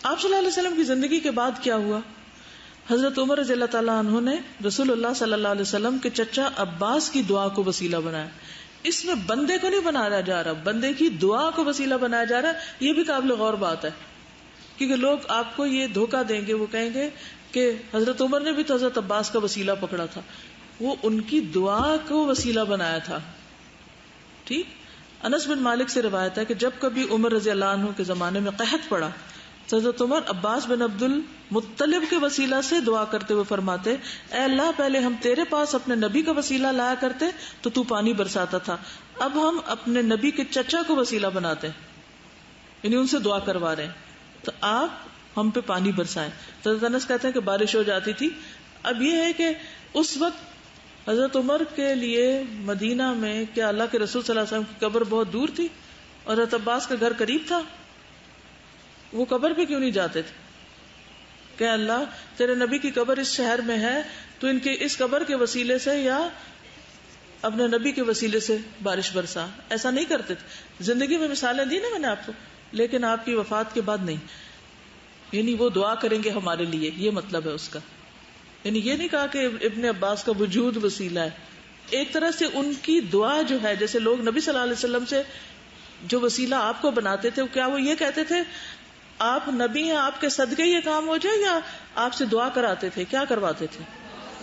آپ صلی اللہ علیہ وسلم کی زندگی کے بعد کیا ہوا؟ حضرت عمر رضی اللہ تعالیٰ عنہ نے رسول اللہ صلی اللہ علیہ وسلم کے چچا عباس کی دعا کو وسیلہ بنایا. اس میں بندے کو نہیں بنایا جا رہا، بندے کی دعا کو وسیلہ بنایا جا رہا ہے. یہ بھی قابل غور بات ہے، کیونکہ لوگ آپ کو یہ دھوکہ دیں گے، وہ کہیں گے کہ حضرت عمر نے بھی تو حضرت عباس کا وسیلہ پکڑا تھا، وہ ان کی دعا کو وسیلہ بنایا تھا. ٹھیک. انس بن مالک سے روایت ہے کہ جب کبھی عمر رضی اللہ عنہ کے زمانے میں قحط پڑا، حضرت عمر عباس بن عبد المطلب کے وسیلہ سے دعا کرتے ہوئے فرماتے، اے اللہ پہلے ہم تیرے پاس اپنے نبی کا وسیلہ لایا کرتے تو پانی برساتا تھا، اب ہم اپنے نبی کے چچا کو وسیلہ بناتے ہیں، یعنی ان سے دعا کروا رہے ہیں، تو آپ ہم پہ پانی برسائیں. تو حضرت انس کہتے ہیں کہ بارش ہو جاتی تھی. اب یہ ہے کہ اس وقت حضرت عمر کے لیے مدینہ میں کیا اللہ کے رسول صلی اللہ علیہ وسلم کی قبر بہت دور تھی اور حضرت عباس کا گھر قریب تھا؟ وہ قبر پہ کیوں نہیں جاتے تھے کہ اللہ تیرے نبی کی قبر اس شہر میں ہے تو ان کے اس قبر کے وسیلے سے یا اپنے نبی کے وسیلے سے بارش برسا؟ ایسا نہیں کرتے تھے. زندگی میں مثالیں دی نا میں نے آپ کو، لیکن آپ کی وفات کے بعد نہیں. یعنی وہ دعا کریں گے ہمارے لیے، یہ مطلب ہے اس کا. یعنی یہ نہیں کہا کہ ابن عباس کا وجود وسیلہ ہے. ایک طرح سے ان کی دعا جو ہے، جیسے لوگ نبی صلی اللہ علیہ وسلم سے جو وسیلہ آپ کو بناتے تھے، کیا وہ یہ کہتے تھے آپ نبی ہیں آپ کے صدقے یہ کام ہو جائے، یا آپ سے دعا کراتے تھے؟ کیا کرواتے تھے؟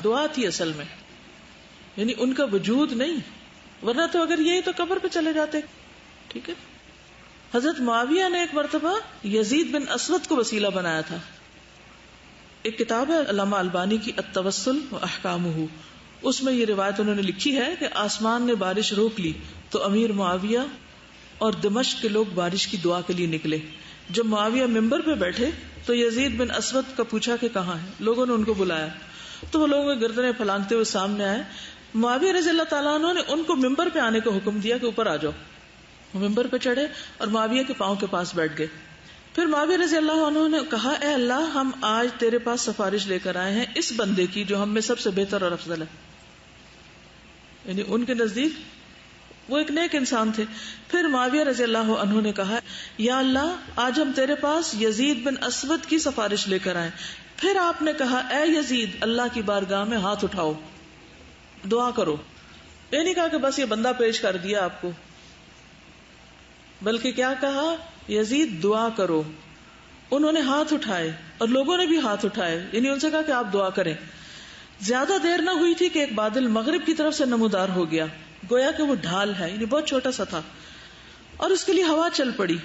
دعا تھی اصل میں. یعنی ان کا وجود نہیں، ورنہ تو اگر یہی تو قبر پہ چلے جاتے. ٹھیک ہے. حضرت معاویہ نے ایک مرتبہ یزید بن اسود کو وسیلہ بنایا تھا. ایک کتاب ہے علامہ البانی کی التوسل و احکامہ، اس میں یہ روایت انہوں نے لکھی ہے کہ آسمان نے بارش روک لی تو امیر معاویہ اور دمشق کے لوگ بارش کی دعا کے لیے نکلے. جب معاویہ ممبر پہ بیٹھے تو یزید بن اسود کا پوچھا کہ کہاں ہے. لوگوں نے ان کو بلایا تو وہ لوگوں کے گردنیں پھلانگتے ہوئے سامنے آئے. معاویہ رضی اللہ تعالیٰ عنہ نے ان کو ممبر پہ آنے کا حکم دیا کہ اوپر آ جاؤ. وہ ممبر پہ چڑھے اور معاویہ کے پاؤں کے پاس بیٹھ گئے. پھر معاویہ رضی اللہ عنہ نے کہا، اے اللہ ہم آج تیرے پاس سفارش لے کر آئے ہیں اس بندے کی جو ہم میں سب سے بہتر اور افضل ہے. یعنی ان کے نزدیک وہ ایک نیک انسان تھے. پھر معاویہ رضی اللہ عنہ نے کہا، یا اللہ آج ہم تیرے پاس یزید بن اسود کی سفارش لے کر آئے. پھر آپ نے کہا، اے یزید اللہ کی بارگاہ میں ہاتھ اٹھاؤ، دعا کرو. یہ نہیں کہا کہ بس یہ بندہ پیش کر دیا آپ کو، بلکہ کیا کہا، یزید دعا کرو. انہوں نے ہاتھ اٹھائے اور لوگوں نے بھی ہاتھ اٹھائے، یعنی ان سے کہا کہ آپ دعا کریں. زیادہ دیر نہ ہوئی تھی کہ ایک بادل مغرب کی طرف سے نمودار ہو گیا، گویا کہ وہ ڈھال ہے، یعنی بہت چھوٹا سا تھا، اور اس کے لیے ہوا چل پڑی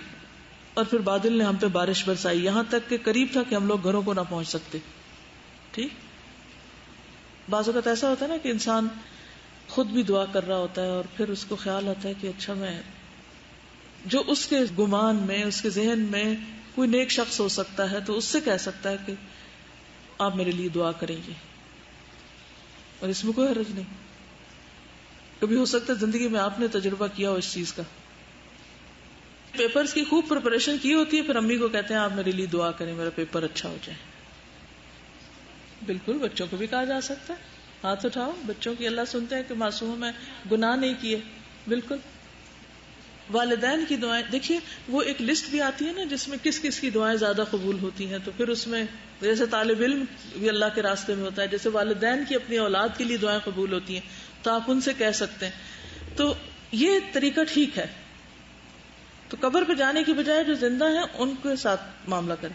اور پھر بادل نے ہم پہ بارش برسائی، یہاں تک کہ قریب تھا کہ ہم لوگ گھروں کو نہ پہنچ سکتے. ٹھیک. بعض اوقات ایسا ہوتا ہے نا کہ انسان خود بھی دعا کر رہا ہوتا ہے اور پھر اس کو خیال آتا ہے کہ اچھا میں، جو اس کے گمان میں اس کے ذہن میں کوئی نیک شخص ہو سکتا ہے تو اس سے کہہ سکتا ہے کہ آپ میرے لیے دعا کریں گے، اور اس میں کوئی حرج نہیں. کبھی ہو سکتا ہے زندگی میں آپ نے تجربہ کیا ہو اس چیز کا. پیپرز کی خوب پریپریشن کی ہوتی ہے، پھر امی کو کہتے ہیں آپ میرے لیے دعا کریں میرا پیپر اچھا ہو جائے. بالکل بچوں کو بھی کہا جا سکتا ہے ہاتھ اٹھاؤ، بچوں کی اللہ سنتے ہیں کہ معصوم ہے، گناہ نہیں کیے. بالکل. والدین کی دعائیں دیکھیے، وہ ایک لسٹ بھی آتی ہے نا جس میں کس کس کی دعائیں زیادہ قبول ہوتی ہیں، تو پھر اس میں جیسے طالب علم بھی اللہ کے راستے میں ہوتا ہے، جیسے والدین کی اپنی اولاد کے لیے دعائیں قبول ہوتی ہیں تو آپ ان سے کہہ سکتے ہیں. تو یہ طریقہ ٹھیک ہے. تو قبر پہ جانے کی بجائے جو زندہ ہیں ان کے ساتھ معاملہ کریں.